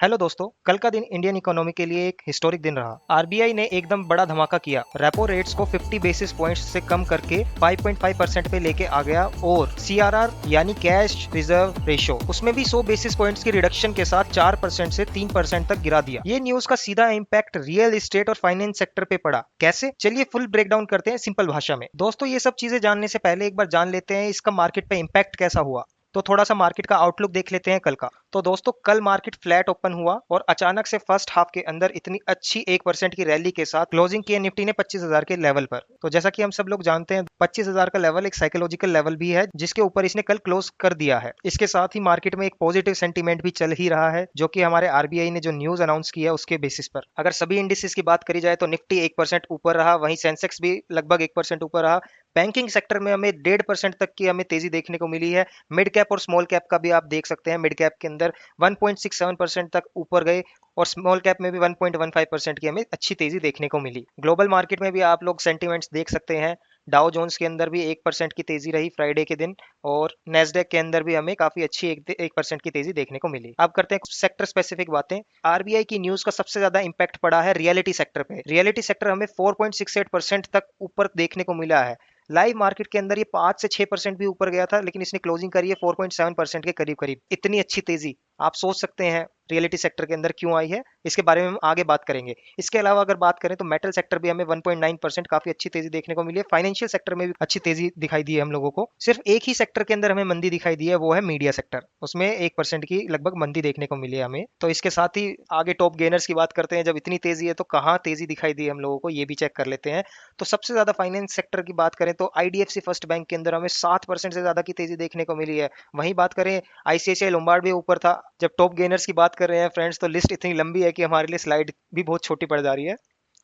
Hello दोस्तों, कल का दिन इंडियन इकोनॉमी के लिए एक हिस्टोरिक दिन रहा। आरबीआई ने एकदम बड़ा धमाका किया। रेपो रेट्स को 50 बेसिस पॉइंट्स से कम करके 5.5% पे लेके आ गया और सीआरआर यानी कैश रिजर्व रेशो उसमें भी 100 बेसिस पॉइंट्स की रिडक्शन के साथ 4% से 3% तक गिरा दिया। ये न्यूज का सीधा इम्पैक्ट रियल एस्टेट और फाइनेंस सेक्टर पे पड़ा। कैसे? चलिए फुल ब्रेकडाउन करते हैं सिंपल भाषा में। दोस्तों, ये सब चीजें जानने से पहले एक बार जान लेते हैं इसका मार्केट पे इम्पैक्ट कैसा हुआ। तो थोड़ा सा मार्केट का आउटलुक देख लेते हैं कल का। तो दोस्तों, कल मार्केट फ्लैट ओपन हुआ और अचानक से फर्स्ट हाफ के अंदर इतनी अच्छी 1% की रैली के साथ क्लोजिंग किया निफ्टी ने 25,000 के लेवल पर। तो जैसा कि हम सब लोग जानते हैं, 25,000 का लेवल एक साइकोलॉजिकल लेवल भी है जिसके ऊपर इसने कल क्लोज कर दिया है। इसके साथ ही मार्केट में एक पॉजिटिव सेंटीमेंट भी चल ही रहा है, जो कि हमारे आरबीआई ने जो न्यूज अनाउंस किया उसके बेसिस पर। अगर सभी इंडिसेस की बात करी जाए तो निफ्टी 1% ऊपर रहा, वहीं सेंसेक्स भी लगभग 1% ऊपर रहा। बैंकिंग सेक्टर में हमें 1.5% तक की हमें तेजी देखने को मिली है। मिड कैप और स्मॉल कैप का भी आप देख सकते हैं। मिड कैप के अंदर 1.67% तक ऊपर गए और स्मॉल कैप में भी 1.15% की हमें अच्छी तेजी देखने को मिली। ग्लोबल मार्केट में भी आप लोग सेंटीमेंट्स देख सकते हैं। डाउ जोन्स के अंदर भी 1% की तेजी रही फ्राइडे के दिन और नेस्डेक के अंदर भी हमें काफी अच्छी 1% की तेजी देखने को मिली। अब करते हैं कुछ सेक्टर स्पेसिफिक बातें। आरबीआई की न्यूज का सबसे ज्यादा इंपैक्ट पड़ा है रियलिटी सेक्टर पे। रियलिटी सेक्टर हमें 4.68% तक ऊपर देखने को मिला है। लाइव मार्केट के अंदर ये 5 से 6% भी ऊपर गया था, लेकिन इसने क्लोजिंग करी है 4.7% के करीब करीब। इतनी अच्छी तेजी आप सोच सकते हैं रियलिटी सेक्टर के अंदर क्यों आई है, इसके बारे में हम आगे बात करेंगे। इसके अलावा अगर बात करें तो मेटल सेक्टर भी हमें 1.9% काफी अच्छी तेजी देखने को मिली है। फाइनेंशियल सेक्टर में भी अच्छी तेजी दिखाई दी है हम लोगों को। सिर्फ एक ही सेक्टर के अंदर हमें मंदी दिखाई दी है, वो है मीडिया सेक्टर। उसमें 1% की लगभग मंदी देखने को मिली है हमें। तो इसके साथ ही आगे टॉप गेनर्स की बात करते हैं। जब इतनी तेजी है तो कहाँ तेजी दिखाई दी है हम लोगों को, ये भी चेक कर लेते हैं। तो सबसे ज्यादा फाइनेंस सेक्टर की बात करें तो आईडीएफसी फर्स्ट बैंक के अंदर हमें 7% से ज्यादा की तेजी देखने को मिली है। वहीं बात करें आईसीआईसीआई लोम्बार्ड भी ऊपर था। जब टॉप गेनर्स की बात कर रहे हैं फ्रेंड्स, तो लिस्ट इतनी लंबी है कि हमारे लिए स्लाइड भी बहुत छोटी पड़ जा रही है।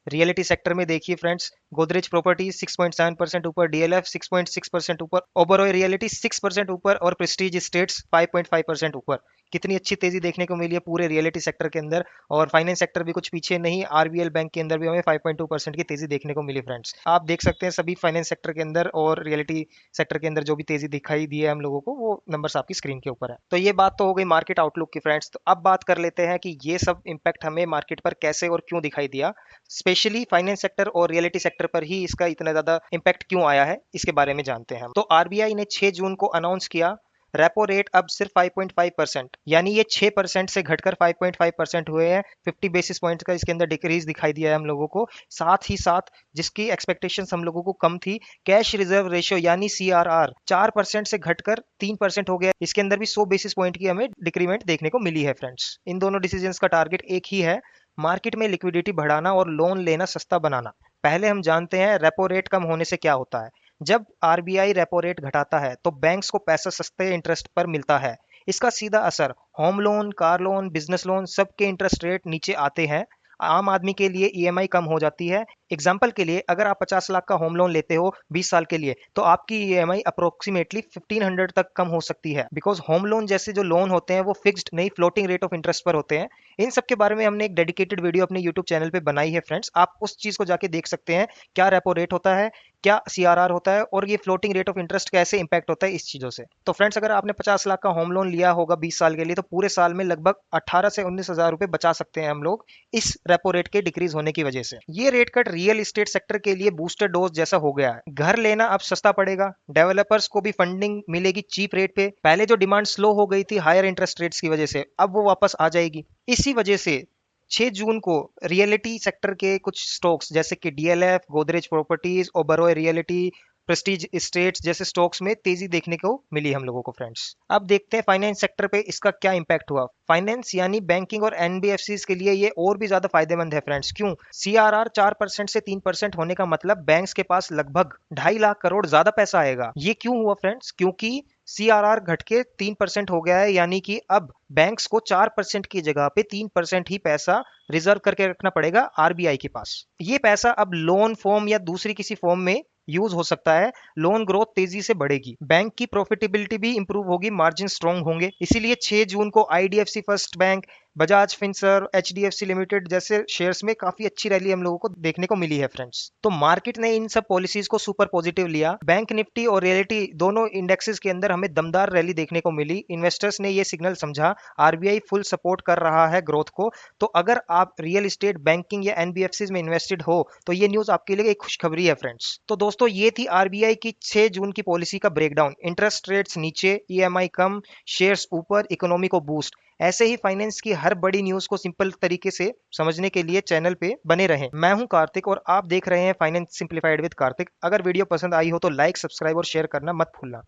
रियलिटी सेक्टर में देखिए फ्रेंड्स, गोदरेज प्रॉपर्टीज 6.7% ऊपर, डीएलएफ 6.6% ऊपर, ओबरॉय रियलिटी 6% ऊपर और प्रेस्टीज स्टेट्स 5.5% ऊपर। कितनी अच्छी तेजी देखने को मिली है पूरे रियलिटी सेक्टर के अंदर। और फाइनेंस सेक्टर भी कुछ पीछे नहीं, आरबीएल बैंक के अंदर भी हमें 5.2% की तेजी देखने को मिली फ्रेंड्स। आप देख सकते हैं सभी फाइनेंस सेक्टर के अंदर और रियलिटी सेक्टर के अंदर जो भी तेजी दिखाई दी है हम लोगों को, वो नंबर्स आपकी स्क्रीन के ऊपर है। तो ये बात तो हो गई मार्केट आउटलुक की फ्रेंड्स। तो अब बात कर लेते हैं कि ये सब इम्पैक्ट हमें मार्केट पर कैसे और क्यों दिखाई दिया। स्पेशली फाइनेंस सेक्टर और रियलिटी सेक्टर पर ही इसका इतना ज्यादा इम्पैक्ट क्यों आया है, इसके बारे में जानते हैं हम। तो आरबीआई ने 6 जून को अनाउंस किया रेपो रेट अब सिर्फ 5.5%, यानी ये 6% से घटकर 5.5% हुए हैं। 50 बेसिस पॉइंट का इसके अंदर डिक्रीज दिखाई दिया है हम लोगों को। साथ ही साथ जिसकी एक्सपेक्टेशंस हम लोगों को कम थी, कैश रिजर्व रेशियो यानी सीआरआर 4% से घटकर 3% हो गया। इसके अंदर भी 100 बेसिस पॉइंट की हमें डिक्रीमेंट देखने को मिली है फ्रेंड्स। इन दोनों डिसीजंस का टारगेट एक ही है, मार्केट में लिक्विडिटी बढ़ाना और लोन लेना सस्ता बनाना। पहले हम जानते हैं रेपो रेट कम होने से क्या होता है। जब आरबीआई रेपो रेट घटाता है तो बैंक्स को पैसा सस्ते इंटरेस्ट पर मिलता है। इसका सीधा असर home loan, car loan, business loan सबके इंटरेस्ट रेट नीचे आते हैं। आम आदमी के लिए ईएमआई कम हो जाती है। एग्जाम्पल के लिए, अगर आप 50 लाख का होम लोन लेते हो 20 साल के लिए, तो आपकी ईएमआई अप्रोक्सीमेटली 1500 तक कम हो सकती है। बिकॉज होम लोन जैसे जो लोन होते हैं वो फिक्स्ड नहीं, फ्लोटिंग रेट ऑफ इंटरेस्ट पर होते हैं। इन सब के बारे में हमने एक डेडिकेटेड वीडियो अपने यूट्यूब चैनल पे बनाई है फ्रेंड्स। आप उस चीज को जाके देख सकते हैं, क्या रेपो रेट होता है, क्या सीआरआर होता है और ये फ्लोटिंग रेट ऑफ इंटरेस्ट कैसे इंपैक्ट होता है इस चीजों से। तो फ्रेंड्स, अगर आपने 50 लाख का होम लोन लिया होगा 20 साल के लिए, तो पूरे साल में लगभग 18 से 19 हजार रुपए बचा सकते हैं हम लोग इस रेपो रेट के डिक्रीज होने की वजह से। ये rate cut real estate sector के लिए बूस्टर डोज जैसा हो गया है। घर लेना अब सस्ता पड़ेगा, डेवलपर्स को भी फंडिंग मिलेगी चीप रेट पे। पहले जो डिमांड स्लो हो गई थी हायर इंटरेस्ट रेट्स की वजह से, अब वो वापस आ जाएगी। इसी वजह से 6 जून को रियलिटी सेक्टर के कुछ स्टॉक्स जैसे कि DLF, Godrej properties, Oberoi reality, Prestige Estates जैसे स्टॉक्स में तेजी देखने को मिली हम लोगों को फ्रेंड्स। अब देखते हैं फाइनेंस सेक्टर पे इसका क्या इंपैक्ट हुआ। फाइनेंस यानी बैंकिंग और एनबीएफसी के लिए ये और भी ज्यादा फायदेमंद है फ्रेंड्स। क्यों? सीआरआर 4% से 3% होने का मतलब बैंक्स के पास लगभग 2.5 लाख करोड़ ज्यादा पैसा आएगा। ये क्यों हुआ फ्रेंड्स? क्योंकि सीआरआर घट के 3% हो गया है, यानी कि अब बैंक्स को 4% की जगह पे 3% ही पैसा रिजर्व करके रखना पड़ेगा आरबीआई के पास। ये पैसा अब लोन फॉर्म या दूसरी किसी फॉर्म में यूज हो सकता है। लोन ग्रोथ तेजी से बढ़ेगी, बैंक की प्रॉफिटेबिलिटी भी इंप्रूव होगी, मार्जिन स्ट्रॉन्ग होंगे। इसीलिए 6 जून को IDFC first bank, Bajaj Finserv, HDFC limited जैसे शेयर्स में काफी अच्छी रैली हम लोगों को देखने को मिली है फ्रेंड्स। तो मार्केट ने इन सब पॉलिसीज को सुपर पॉजिटिव लिया। बैंक निफ्टी और रियलिटी दोनों इंडेक्सेस के अंदर हमें दमदार रैली देखने को मिली। इन्वेस्टर्स ने ये सिग्नल समझा आरबीआई फुल सपोर्ट कर रहा है ग्रोथ को। तो अगर आप रियल एस्टेट, बैंकिंग या एनबीएफसीज में इन्वेस्टेड हो तो ये न्यूज आपके लिए एक खुशखबरी है फ्रेंड्स। तो दोस्तों ये थी आरबीआई की 6 जून की पॉलिसी का ब्रेकडाउन। इंटरेस्ट रेट्स नीचे, ईएमआई कम, शेयर्स ऊपर, इकोनॉमी को बूस्ट। ऐसे ही फाइनेंस की हर बड़ी न्यूज को सिंपल तरीके से समझने के लिए चैनल पे बने रहें। मैं हूं कार्तिक और आप देख रहे हैं फाइनेंस सिंप्लीफाइड विद कार्तिक। अगर वीडियो पसंद आई हो तो लाइक, सब्सक्राइब और शेयर करना मत भूलना।